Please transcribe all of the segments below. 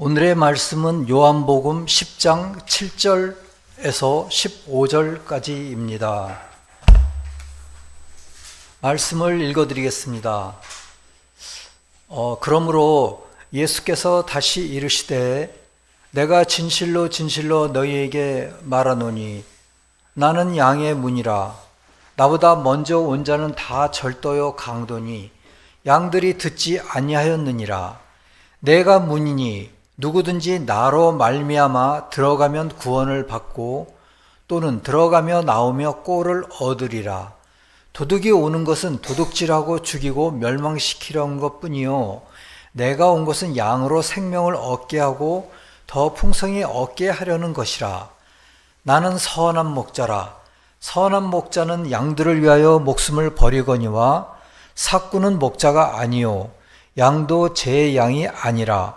오늘의 말씀은 요한복음 10장 7절에서 15절까지입니다. 말씀을 읽어드리겠습니다. 그러므로 예수께서 다시 이르시되 내가 진실로 진실로 너희에게 말하노니 나는 양의 문이라. 나보다 먼저 온 자는 다 절도요 강도니 양들이 듣지 아니하였느니라. 내가 문이니 누구든지 나로 말미암아 들어가면 구원을 받고 또는 들어가며 나오며 꼴을 얻으리라. 도둑이 오는 것은 도둑질하고 죽이고 멸망시키려는 것뿐이요 내가 온 것은 양으로 생명을 얻게 하고 더 풍성히 얻게 하려는 것이라. 나는 선한 목자라. 선한 목자는 양들을 위하여 목숨을 버리거니와 삭구는 목자가 아니요 양도 제 양이 아니라.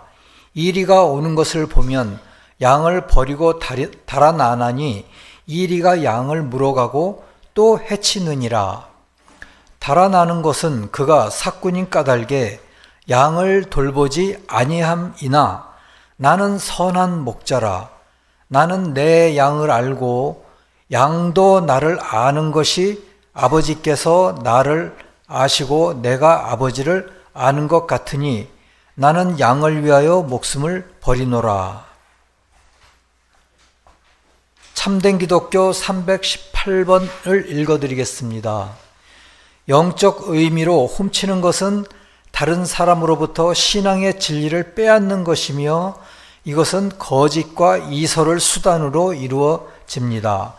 이리가 오는 것을 보면 양을 버리고 달아나나니 이리가 양을 물어가고 또 해치느니라. 달아나는 것은 그가 삭군인 까닭에 양을 돌보지 아니함이나 나는 선한 목자라. 나는 내 양을 알고 양도 나를 아는 것이 아버지께서 나를 아시고 내가 아버지를 아는 것 같으니 나는 양을 위하여 목숨을 버리노라. 참된 기독교 318번을 읽어드리겠습니다. 영적 의미로 훔치는 것은 다른 사람으로부터 신앙의 진리를 빼앗는 것이며 이것은 거짓과 이설을 수단으로 이루어집니다.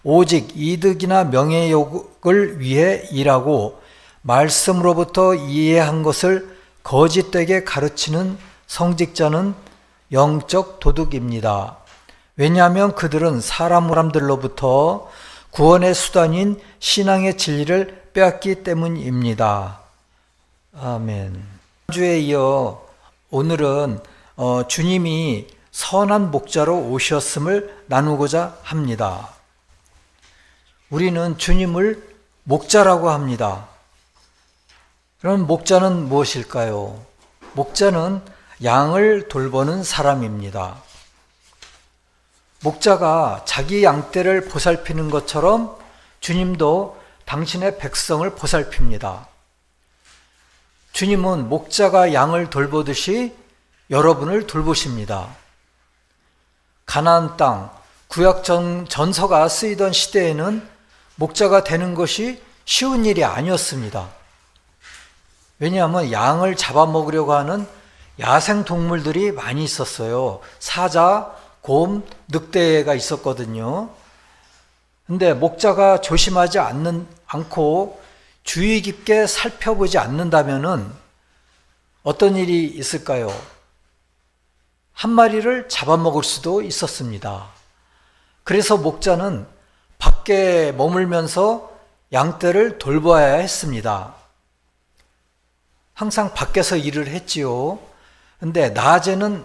오직 이득이나 명예욕을 위해 일하고 말씀으로부터 이해한 것을 거짓되게 가르치는 성직자는 영적 도둑입니다. 왜냐하면 그들은 사람들로부터 구원의 수단인 신앙의 진리를 빼앗기 때문입니다. 아멘. 주에 이어 오늘은 주님이 선한 목자로 오셨음을 나누고자 합니다. 우리는 주님을 목자라고 합니다. 그럼 목자는 무엇일까요? 목자는 양을 돌보는 사람입니다. 목자가 자기 양떼를 보살피는 것처럼 주님도 당신의 백성을 보살핍니다. 주님은 목자가 양을 돌보듯이 여러분을 돌보십니다. 가나안 땅, 구약 전서가 쓰이던 시대에는 목자가 되는 것이 쉬운 일이 아니었습니다. 왜냐하면 양을 잡아먹으려고 하는 야생 동물들이 많이 있었어요. 사자, 곰, 늑대가 있었거든요. 근데 목자가 조심하지 않고 주의 깊게 살펴보지 않는다면은 어떤 일이 있을까요? 한 마리를 잡아먹을 수도 있었습니다. 그래서 목자는 밖에 머물면서 양떼를 돌봐야 했습니다. 항상 밖에서 일을 했지요. 근데 낮에는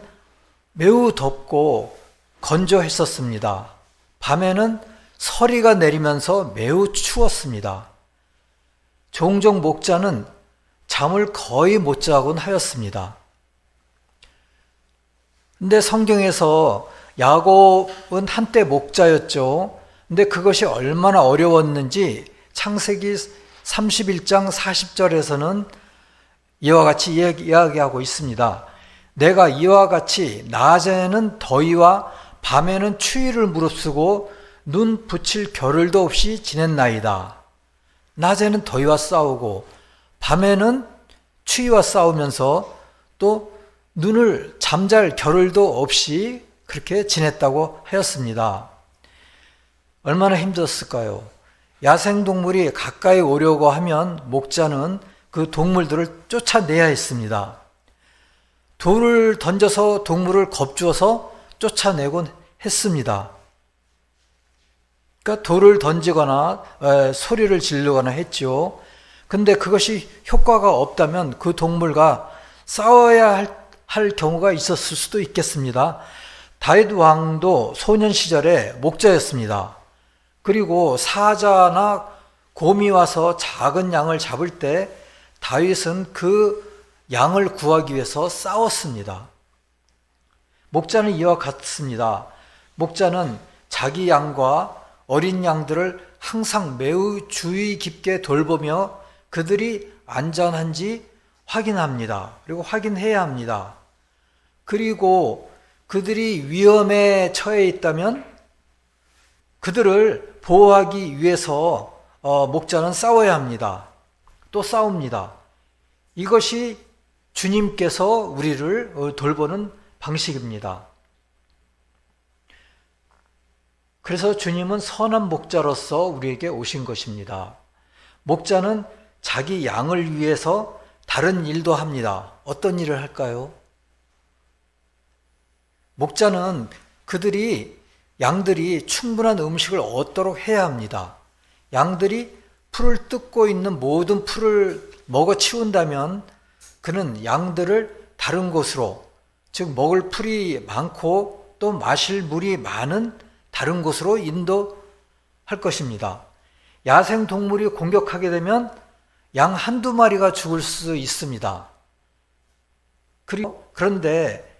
매우 덥고 건조했었습니다. 밤에는 서리가 내리면서 매우 추웠습니다. 종종 목자는 잠을 거의 못 자곤 하였습니다. 근데 성경에서 야곱은 한때 목자였죠. 근데 그것이 얼마나 어려웠는지 창세기 31장 40절에서는 이와 같이 이야기하고 있습니다. 내가 이와 같이 낮에는 더위와 밤에는 추위를 무릅쓰고 눈 붙일 겨를도 없이 지냈나이다. 낮에는 더위와 싸우고 밤에는 추위와 싸우면서 또 눈을 잠잘 겨를도 없이 그렇게 지냈다고 하였습니다. 얼마나 힘들었을까요? 야생동물이 가까이 오려고 하면 목자는 그 동물들을 쫓아내야 했습니다. 돌을 던져서 동물을 겁주어서 쫓아내곤 했습니다. 그러니까 돌을 던지거나 소리를 지르거나 했죠. 근데 그것이 효과가 없다면 그 동물과 싸워야 할 경우가 있었을 수도 있겠습니다. 다윗 왕도 소년 시절에 목자였습니다. 그리고 사자나 곰이 와서 작은 양을 잡을 때 다윗은 그 양을 구하기 위해서 싸웠습니다. 목자는 이와 같습니다. 목자는 자기 양과 어린 양들을 항상 매우 주의 깊게 돌보며 그들이 안전한지 확인합니다. 그리고 확인해야 합니다. 그리고 그들이 위험에 처해 있다면 그들을 보호하기 위해서 목자는 싸워야 합니다. 또 싸웁니다. 이것이 주님께서 우리를 돌보는 방식입니다. 그래서 주님은 선한 목자로서 우리에게 오신 것입니다. 목자는 자기 양을 위해서 다른 일도 합니다. 어떤 일을 할까요? 목자는 양들이 충분한 음식을 얻도록 해야 합니다. 양들이 풀을 뜯고 있는 모든 풀을 먹어 치운다면 그는 양들을 다른 곳으로, 즉 먹을 풀이 많고 또 마실 물이 많은 다른 곳으로 인도할 것입니다. 야생 동물이 공격하게 되면 양 한두 마리가 죽을 수 있습니다. 그런데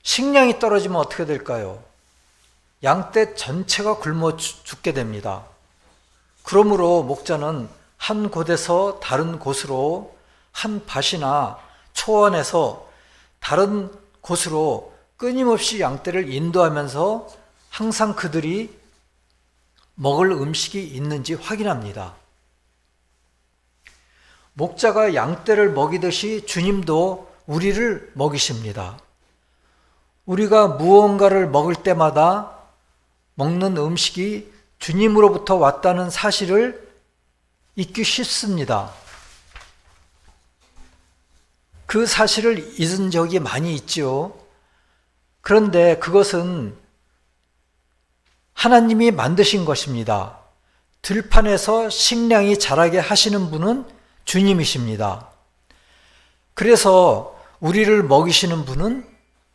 식량이 떨어지면 어떻게 될까요? 양떼 전체가 굶어 죽게 됩니다. 그러므로 목자는 한 곳에서 다른 곳으로, 한 밭이나 초원에서 다른 곳으로 끊임없이 양떼를 인도하면서 항상 그들이 먹을 음식이 있는지 확인합니다. 목자가 양떼를 먹이듯이 주님도 우리를 먹이십니다. 우리가 무언가를 먹을 때마다 먹는 음식이 주님으로부터 왔다는 사실을 잊기 쉽습니다. 그 사실을 잊은 적이 많이 있죠. 그런데 그것은 하나님이 만드신 것입니다. 들판에서 식량이 자라게 하시는 분은 주님이십니다. 그래서 우리를 먹이시는 분은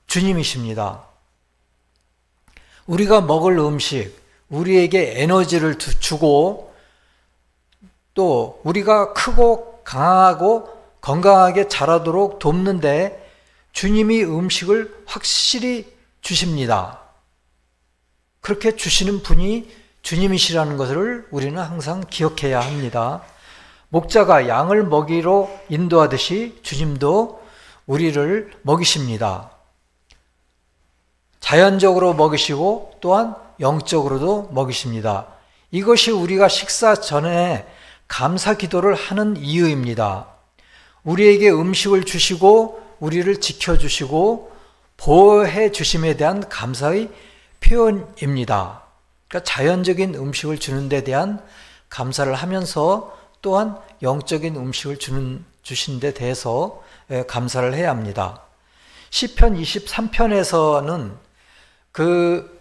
주님이십니다. 우리가 먹을 음식, 우리에게 에너지를 주고 또 우리가 크고 강하고 건강하게 자라도록 돕는데 주님이 음식을 확실히 주십니다. 그렇게 주시는 분이 주님이시라는 것을 우리는 항상 기억해야 합니다. 목자가 양을 먹이로 인도하듯이 주님도 우리를 먹이십니다. 자연적으로 먹이시고 또한 영적으로도 먹이십니다. 이것이 우리가 식사 전에 감사 기도를 하는 이유입니다. 우리에게 음식을 주시고 우리를 지켜주시고 보호해 주심에 대한 감사의 표현입니다. 그러니까 자연적인 음식을 주는 데 대한 감사를 하면서 또한 영적인 음식을 주신 데 대해서 감사를 해야 합니다. 시편 23편에서는 그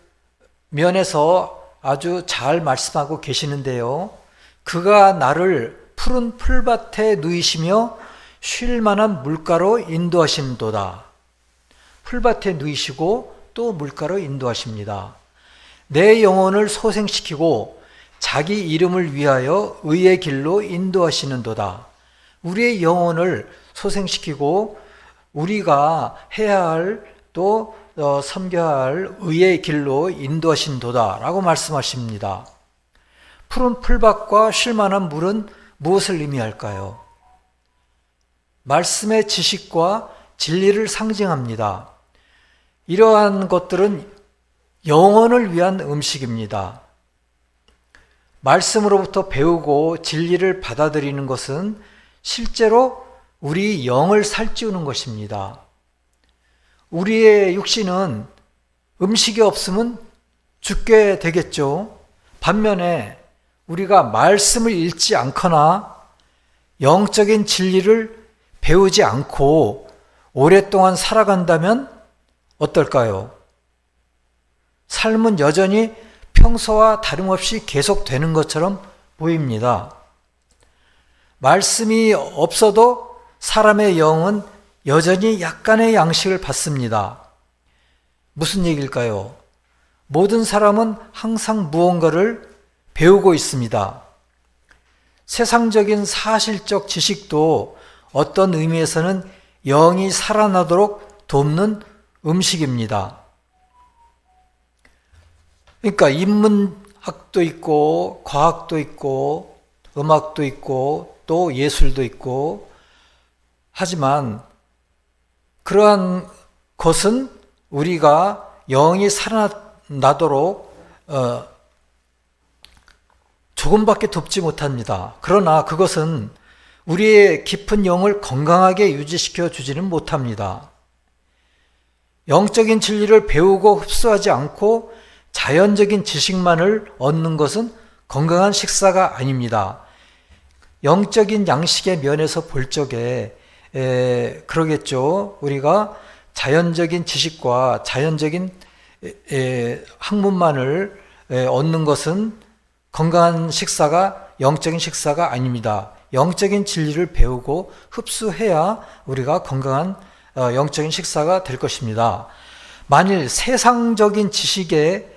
면에서 아주 잘 말씀하고 계시는데요. 그가 나를 푸른 풀밭에 누이시며 쉴 만한 물가로 인도하신도다. 풀밭에 누이시고 또 물가로 인도하십니다. 내 영혼을 소생시키고 자기 이름을 위하여 의의 길로 인도하시는도다. 우리의 영혼을 소생시키고 우리가 해야 할 또 섬겨야 할 의의 길로 인도하신도다 라고 말씀하십니다. 푸른 풀밭과 쉴만한 물은 무엇을 의미할까요? 말씀의 지식과 진리를 상징합니다. 이러한 것들은 영혼을 위한 음식입니다. 말씀으로부터 배우고 진리를 받아들이는 것은 실제로 우리 영을 살찌우는 것입니다. 우리의 육신은 음식이 없으면 죽게 되겠죠. 반면에 우리가 말씀을 읽지 않거나 영적인 진리를 배우지 않고 오랫동안 살아간다면 어떨까요? 삶은 여전히 평소와 다름없이 계속되는 것처럼 보입니다. 말씀이 없어도 사람의 영은 여전히 약간의 양식을 받습니다. 무슨 얘기일까요? 모든 사람은 항상 무언가를 배우고 있습니다. 세상적인 사실적 지식도 어떤 의미에서는 영이 살아나도록 돕는 음식입니다. 그러니까 인문학도 있고 과학도 있고 음악도 있고 또 예술도 있고, 하지만 그러한 것은 우리가 영이 살아나도록 조금밖에 돕지 못합니다. 그러나 그것은 우리의 깊은 영을 건강하게 유지시켜 주지는 못합니다. 영적인 진리를 배우고 흡수하지 않고 자연적인 지식만을 얻는 것은 건강한 식사가 아닙니다. 영적인 양식의 면에서 볼 적에 그러겠죠. 우리가 자연적인 지식과 자연적인 학문만을 얻는 것은 건강한 식사가, 영적인 식사가 아닙니다. 영적인 진리를 배우고 흡수해야 우리가 건강한 영적인 식사가 될 것입니다. 만일 세상적인 지식에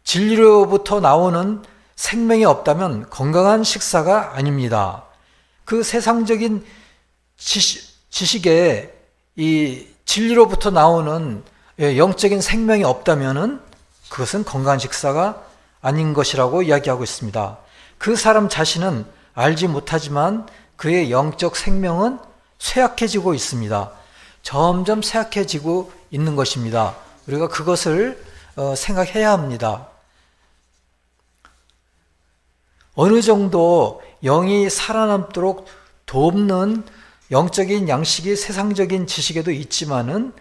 진리로부터 나오는 생명이 없다면 건강한 식사가 아닙니다. 그 세상적인 지식에 이 진리로부터 나오는 영적인 생명이 없다면 그것은 건강한 식사가 아닌 것이라고 이야기하고 있습니다. 그 사람 자신은 알지 못하지만 그의 영적 생명은 쇠약해지고 있습니다. 점점 쇠약해지고 있는 것입니다. 우리가 그것을 생각해야 합니다. 어느 정도 영이 살아남도록 돕는 영적인 양식이 세상적인 지식에도 있지만은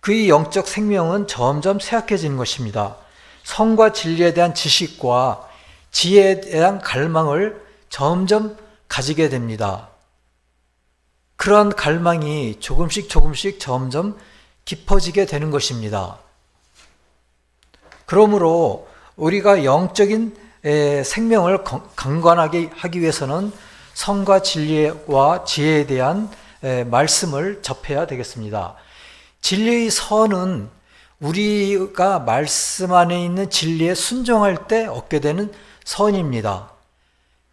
그의 영적 생명은 점점 쇠약해지는 것입니다. 성과 진리에 대한 지식과 지혜에 대한 갈망을 점점 가지게 됩니다. 그러한 갈망이 조금씩 점점 깊어지게 되는 것입니다. 그러므로 우리가 영적인 생명을 강건하게 하기 위해서는 성과 진리와 지혜에 대한 말씀을 접해야 되겠습니다. 진리의 선은 우리가 말씀 안에 있는 진리에 순종할 때 얻게 되는 선입니다.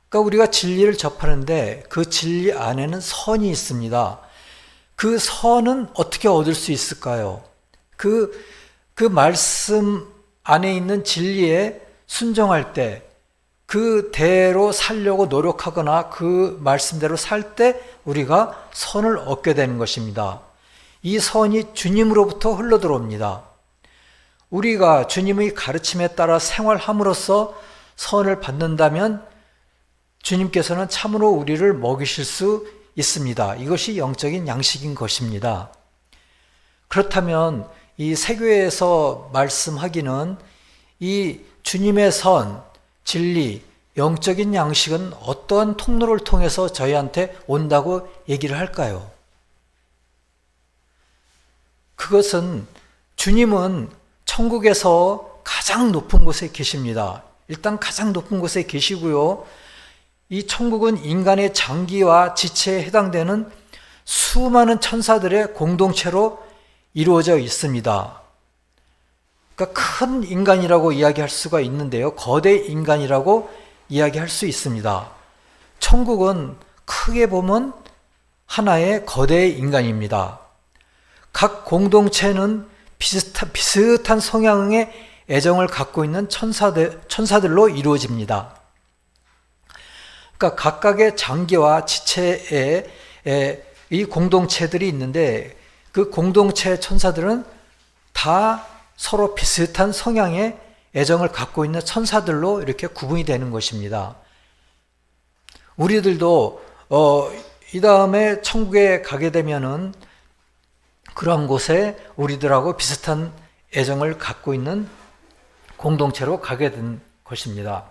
그러니까 우리가 진리를 접하는데 그 진리 안에는 선이 있습니다. 그 선은 어떻게 얻을 수 있을까요? 그 말씀 안에 있는 진리에 순종할 때, 그대로 살려고 노력하거나 그 말씀대로 살 때 우리가 선을 얻게 되는 것입니다. 이 선이 주님으로부터 흘러들어옵니다. 우리가 주님의 가르침에 따라 생활함으로써 선을 받는다면 주님께서는 참으로 우리를 먹이실 수 있습니다. 이것이 영적인 양식인 것입니다. 그렇다면 이 세교에서 말씀하기는 이 주님의 선, 진리, 영적인 양식은 어떠한 통로를 통해서 저희한테 온다고 얘기를 할까요? 그것은 주님은 천국에서 가장 높은 곳에 계십니다. 일단 가장 높은 곳에 계시고요. 이 천국은 인간의 장기와 지체에 해당되는 수많은 천사들의 공동체로 이루어져 있습니다. 그러니까 큰 인간이라고 이야기할 수가 있는데요. 거대 인간이라고 이야기할 수 있습니다. 천국은 크게 보면 하나의 거대 인간입니다. 각 공동체는 비슷한 성향의 애정을 갖고 있는 천사들로 이루어집니다. 그러니까 각각의 장기와 지체에 이 공동체들이 있는데 그 공동체 천사들은 다 서로 비슷한 성향의 애정을 갖고 있는 천사들로 이렇게 구분이 되는 것입니다. 우리들도 이 다음에 천국에 가게 되면은 그런 곳에 우리들하고 비슷한 애정을 갖고 있는 공동체로 가게 된 것입니다.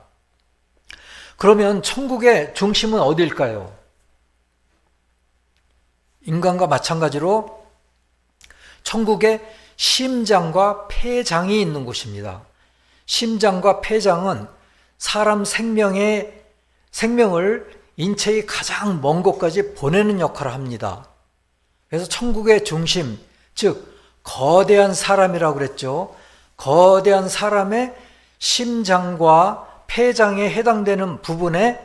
그러면 천국의 중심은 어디일까요? 인간과 마찬가지로 천국의 심장과 폐장이 있는 곳입니다. 심장과 폐장은 사람 생명을 인체의 가장 먼 곳까지 보내는 역할을 합니다. 그래서 천국의 중심, 즉 거대한 사람이라고 그랬죠. 거대한 사람의 심장과 폐장에 해당되는 부분에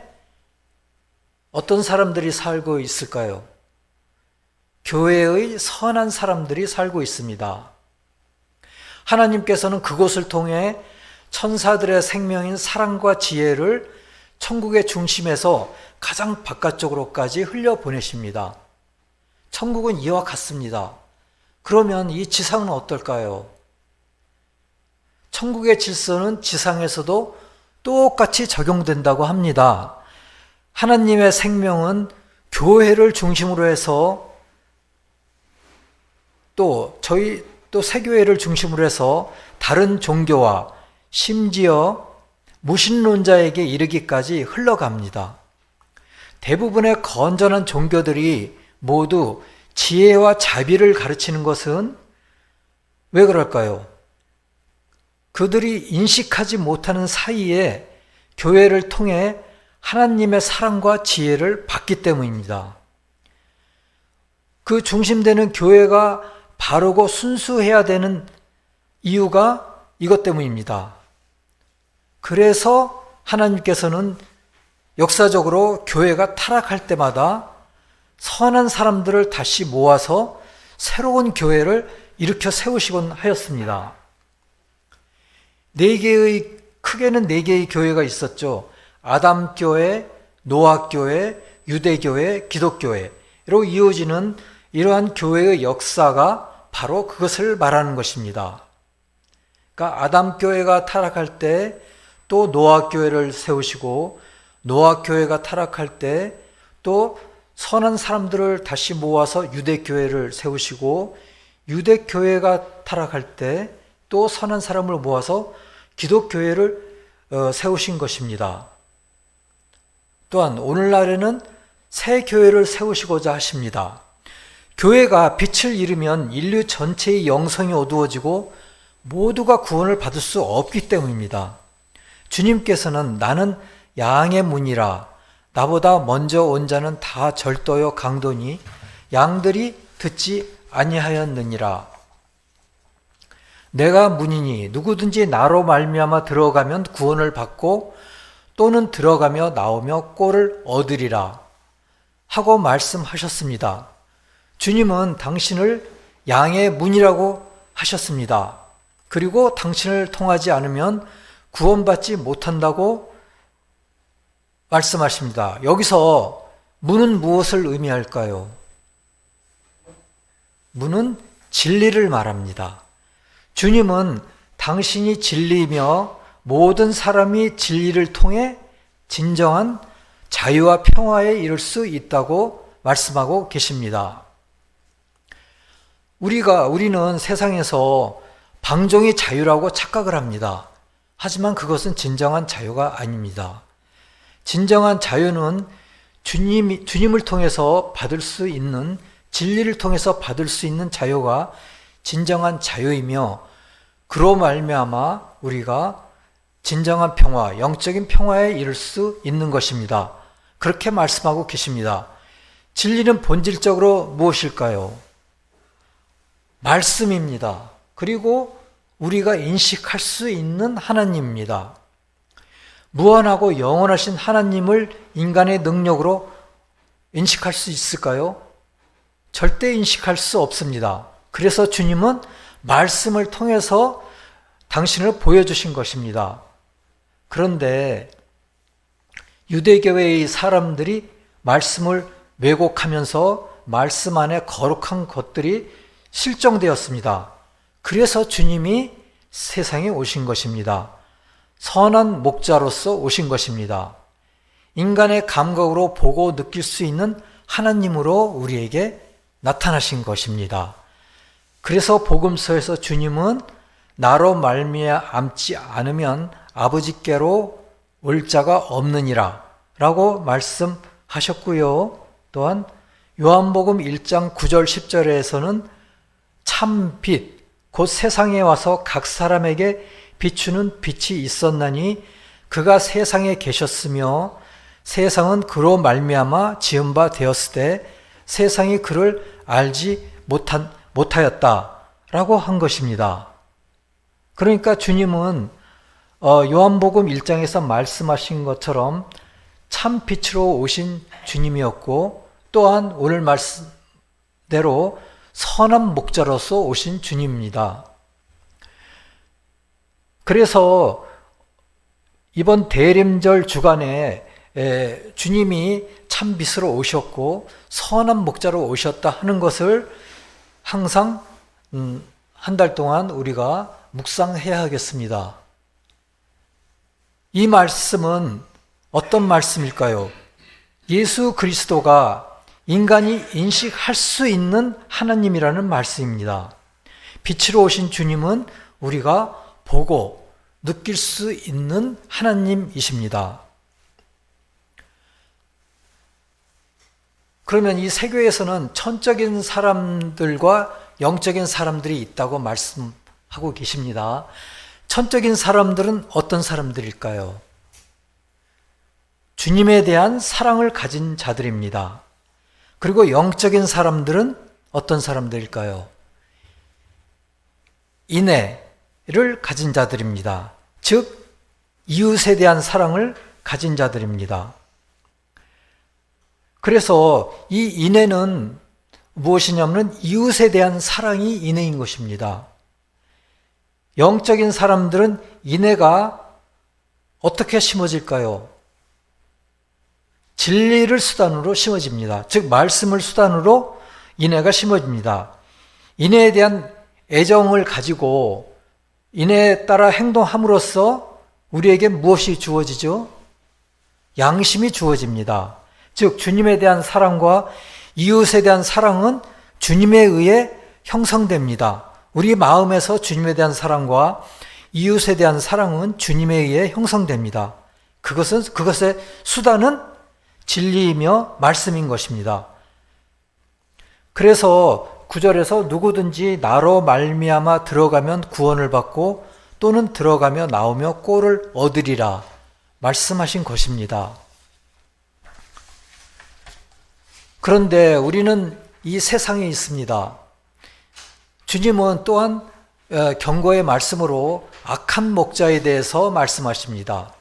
어떤 사람들이 살고 있을까요? 교회의 선한 사람들이 살고 있습니다. 하나님께서는 그곳을 통해 천사들의 생명인 사랑과 지혜를 천국의 중심에서 가장 바깥쪽으로까지 흘려보내십니다. 천국은 이와 같습니다. 그러면 이 지상은 어떨까요? 천국의 질서는 지상에서도 똑같이 적용된다고 합니다. 하나님의 생명은 교회를 중심으로 해서 또 세교회를 중심으로 해서 다른 종교와 심지어 무신론자에게 이르기까지 흘러갑니다. 대부분의 건전한 종교들이 모두 지혜와 자비를 가르치는 것은 왜 그럴까요? 그들이 인식하지 못하는 사이에 교회를 통해 하나님의 사랑과 지혜를 받기 때문입니다. 그 중심되는 교회가 바르고 순수해야 되는 이유가 이것 때문입니다. 그래서 하나님께서는 역사적으로 교회가 타락할 때마다 선한 사람들을 다시 모아서 새로운 교회를 일으켜 세우시곤 하였습니다. 크게는 네 개의 교회가 있었죠. 아담교회, 노아교회, 유대교회, 기독교회로 이어지는 이러한 교회의 역사가 바로 그것을 말하는 것입니다. 그러니까 아담교회가 타락할 때 또 노아교회를 세우시고, 노아교회가 타락할 때 또 선한 사람들을 다시 모아서 유대교회를 세우시고, 유대교회가 타락할 때 또 선한 사람을 모아서 기독교회를 세우신 것입니다. 또한 오늘날에는 새 교회를 세우시고자 하십니다. 교회가 빛을 잃으면 인류 전체의 영성이 어두워지고 모두가 구원을 받을 수 없기 때문입니다. 주님께서는 나는 양의 문이라, 나보다 먼저 온 자는 다 절도요 강도니 양들이 듣지 아니하였느니라. 내가 문이니 누구든지 나로 말미암아 들어가면 구원을 받고 또는 들어가며 나오며 꼴을 얻으리라 하고 말씀하셨습니다. 주님은 당신을 양의 문이라고 하셨습니다. 그리고 당신을 통하지 않으면 구원받지 못한다고 말씀하십니다. 여기서 문은 무엇을 의미할까요? 문은 진리를 말합니다. 주님은 당신이 진리이며 모든 사람이 진리를 통해 진정한 자유와 평화에 이를 수 있다고 말씀하고 계십니다. 우리는 세상에서 방종이 자유라고 착각을 합니다. 하지만 그것은 진정한 자유가 아닙니다. 진정한 자유는 주님을 통해서 받을 수 있는, 진리를 통해서 받을 수 있는 자유가 진정한 자유이며, 그로 말미암아 우리가 진정한 평화, 영적인 평화에 이를 수 있는 것입니다. 그렇게 말씀하고 계십니다. 진리는 본질적으로 무엇일까요? 말씀입니다. 그리고 우리가 인식할 수 있는 하나님입니다. 무한하고 영원하신 하나님을 인간의 능력으로 인식할 수 있을까요? 절대 인식할 수 없습니다. 그래서 주님은 말씀을 통해서 당신을 보여주신 것입니다. 그런데 유대교회의 사람들이 말씀을 왜곡하면서 말씀 안에 거룩한 것들이 실종되었습니다. 그래서 주님이 세상에 오신 것입니다. 선한 목자로서 오신 것입니다. 인간의 감각으로 보고 느낄 수 있는 하나님으로 우리에게 나타나신 것입니다. 그래서 복음서에서 주님은 나로 말미암지 않으면 아버지께로 올 자가 없느니라 라고 말씀하셨고요. 또한 요한복음 1장 9절 10절에서는 참 빛, 곧 세상에 와서 각 사람에게 비추는 빛이 있었나니 그가 세상에 계셨으며 세상은 그로 말미암아 지은 바 되었을 때 세상이 그를 알지 못하였다라고 한 것입니다. 그러니까 주님은 요한복음 1장에서 말씀하신 것처럼 참 빛으로 오신 주님이었고, 또한 오늘 말씀된 대로 선한 목자로서 오신 주님입니다. 그래서 이번 대림절 주간에 주님이 참 빛으로 오셨고 선한 목자로 오셨다 하는 것을 항상 한 달 동안 우리가 묵상해야 하겠습니다. 이 말씀은 어떤 말씀일까요? 예수 그리스도가 인간이 인식할 수 있는 하나님이라는 말씀입니다. 빛으로 오신 주님은 우리가 보고 느낄 수 있는 하나님이십니다. 그러면 이 세교에서는 천적인 사람들과 영적인 사람들이 있다고 말씀하고 계십니다. 천적인 사람들은 어떤 사람들일까요? 주님에 대한 사랑을 가진 자들입니다. 그리고 영적인 사람들은 어떤 사람들일까요? 인애를 가진 자들입니다. 즉 이웃에 대한 사랑을 가진 자들입니다. 그래서 이 인애는 무엇이냐면 이웃에 대한 사랑이 인애인 것입니다. 영적인 사람들은 인애가 어떻게 심어질까요? 진리를 수단으로 심어집니다. 즉 말씀을 수단으로 인애가 심어집니다. 인애에 대한 애정을 가지고 인애에 따라 행동함으로써 우리에게 무엇이 주어지죠? 양심이 주어집니다. 즉 주님에 대한 사랑과 이웃에 대한 사랑은 주님에 의해 형성됩니다. 우리 마음에서 주님에 대한 사랑과 이웃에 대한 사랑은 주님에 의해 형성됩니다. 그것의 수단은 진리이며 말씀인 것입니다. 그래서 9절에서 누구든지 나로 말미암아 들어가면 구원을 받고 또는 들어가며 나오며 꼴을 얻으리라 말씀하신 것입니다. 그런데 우리는 이 세상에 있습니다. 주님은 또한 경고의 말씀으로 악한 목자에 대해서 말씀하십니다.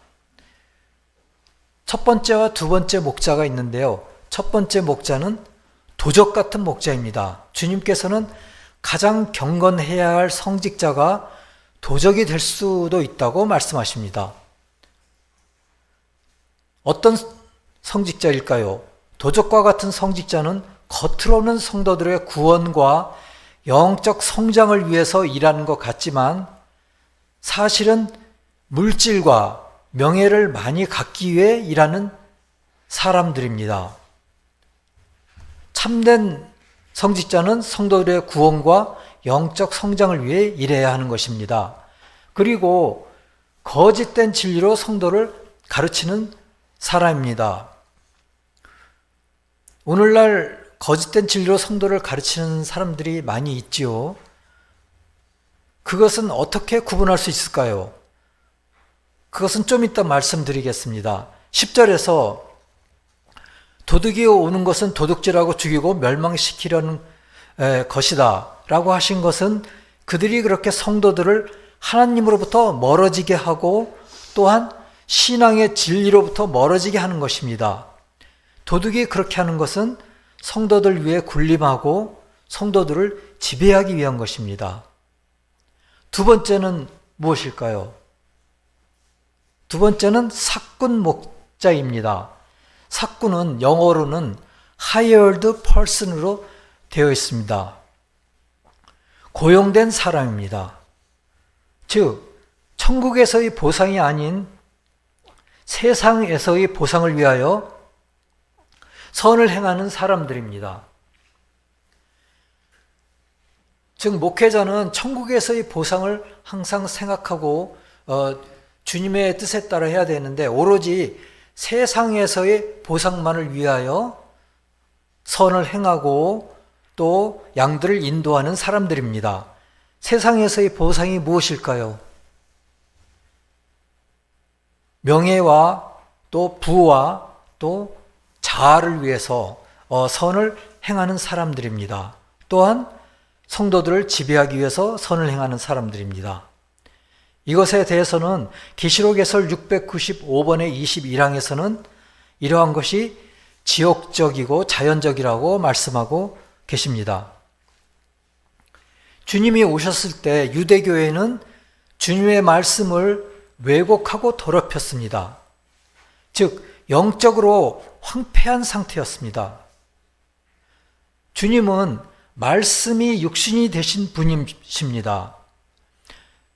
첫 번째와 두 번째 목자가 있는데요. 첫 번째 목자는 도적 같은 목자입니다. 주님께서는 가장 경건해야 할 성직자가 도적이 될 수도 있다고 말씀하십니다. 어떤 성직자일까요? 도적과 같은 성직자는 겉으로는 성도들의 구원과 영적 성장을 위해서 일하는 것 같지만 사실은 물질과 명예를 많이 갖기 위해 일하는 사람들입니다. 참된 성직자는 성도들의 구원과 영적 성장을 위해 일해야 하는 것입니다. 그리고 거짓된 진리로 성도를 가르치는 사람입니다. 오늘날 거짓된 진리로 성도를 가르치는 사람들이 많이 있지요. 그것은 어떻게 구분할 수 있을까요? 그것은 좀 이따 말씀드리겠습니다. 10절에서 도둑이 오는 것은 도둑질하고 죽이고 멸망시키려는 것이다 라고 하신 것은 그들이 그렇게 성도들을 하나님으로부터 멀어지게 하고 또한 신앙의 진리로부터 멀어지게 하는 것입니다. 도둑이 그렇게 하는 것은 성도들 위해 군림하고 성도들을 지배하기 위한 것입니다. 두 번째는 무엇일까요? 두 번째는 사꾼 목자입니다. 사꾼은 영어로는 hired person으로 되어 있습니다. 고용된 사람입니다. 즉 천국에서의 보상이 아닌 세상에서의 보상을 위하여 선을 행하는 사람들입니다. 즉 목회자는 천국에서의 보상을 항상 생각하고 주님의 뜻에 따라 해야 되는데 오로지 세상에서의 보상만을 위하여 선을 행하고 또 양들을 인도하는 사람들입니다. 세상에서의 보상이 무엇일까요? 명예와 또 부와 또 자아를 위해서 선을 행하는 사람들입니다. 또한 성도들을 지배하기 위해서 선을 행하는 사람들입니다. 이것에 대해서는 계시록에서 695번의 21항에서는 이러한 것이 지역적이고 자연적이라고 말씀하고 계십니다. 주님이 오셨을 때 유대교회는 주님의 말씀을 왜곡하고 더럽혔습니다. 즉 영적으로 황폐한 상태였습니다. 주님은 말씀이 육신이 되신 분이십니다.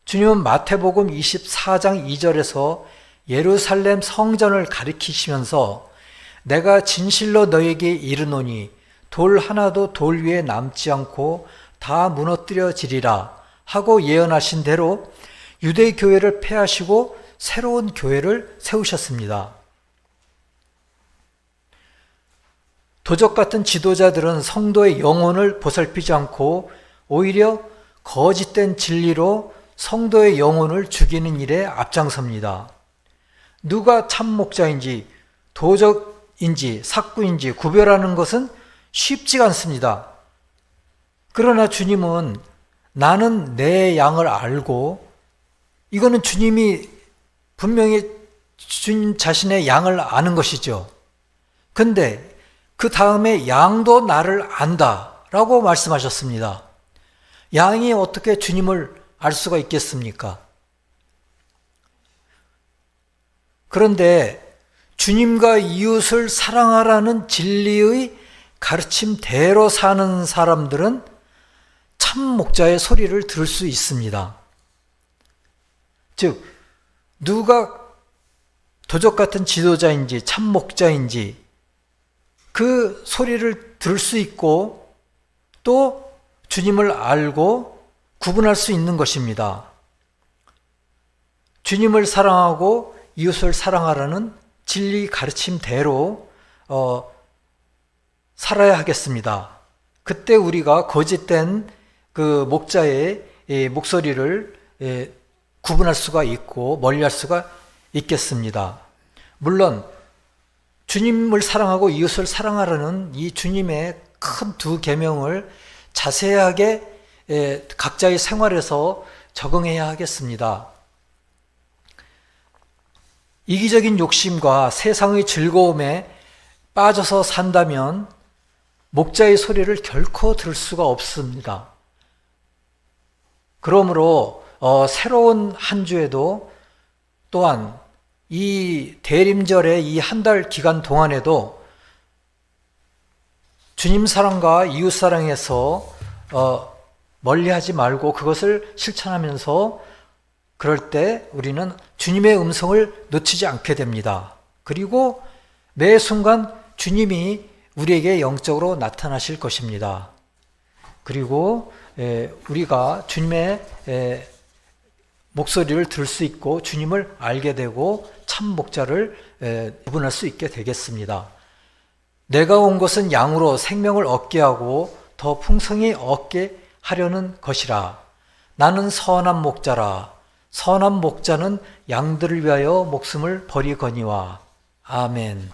주님은 마태복음 24장 2절에서 예루살렘 성전을 가리키시면서 내가 진실로 너에게 이르노니 돌 하나도 돌 위에 남지 않고 다 무너뜨려지리라 하고 예언하신 대로 유대교회를 폐하시고 새로운 교회를 세우셨습니다. 도적 같은 지도자들은 성도의 영혼을 보살피지 않고 오히려 거짓된 진리로 성도의 영혼을 죽이는 일에 앞장섭니다. 누가 참 목자인지 도적인지 삭구인지 구별하는 것은 쉽지가 않습니다. 그러나 주님은 나는 내 양을 알고, 이거는 주님이 분명히 주님 자신의 양을 아는 것이죠. 근데 그 다음에 양도 나를 안다라고 말씀하셨습니다. 양이 어떻게 주님을 알 수가 있겠습니까? 그런데 주님과 이웃을 사랑하라는 진리의 가르침대로 사는 사람들은 참 목자의 소리를 들을 수 있습니다. 즉, 누가 도적 같은 지도자인지 참 목자인지 그 소리를 들을 수 있고 또 주님을 알고 구분할 수 있는 것입니다. 주님을 사랑하고 이웃을 사랑하라는 진리 가르침대로 살아야 하겠습니다. 그때 우리가 거짓된 그 목자의 목소리를 구분할 수가 있고 멀리할 수가 있겠습니다. 물론 주님을 사랑하고 이웃을 사랑하라는 이 주님의 큰 두 계명을 자세하게 각자의 생활에서 적응해야 하겠습니다. 이기적인 욕심과 세상의 즐거움에 빠져서 산다면 목자의 소리를 결코 들을 수가 없습니다. 그러므로 새로운 한 주에도 또한 이 대림절의 이 한 달 기간 동안에도 주님 사랑과 이웃 사랑에서 멀리하지 말고 그것을 실천하면서 그럴 때 우리는 주님의 음성을 놓치지 않게 됩니다. 그리고 매 순간 주님이 우리에게 영적으로 나타나실 것입니다. 그리고 우리가 주님의 목소리를 들을 수 있고 주님을 알게 되고 참 목자를 구분할 수 있게 되겠습니다. 내가 온 것은 양으로 생명을 얻게 하고 더 풍성히 얻게 하려는 것이라. 나는 선한 목자라. 선한 목자는 양들을 위하여 목숨을 버리거니와. 아멘.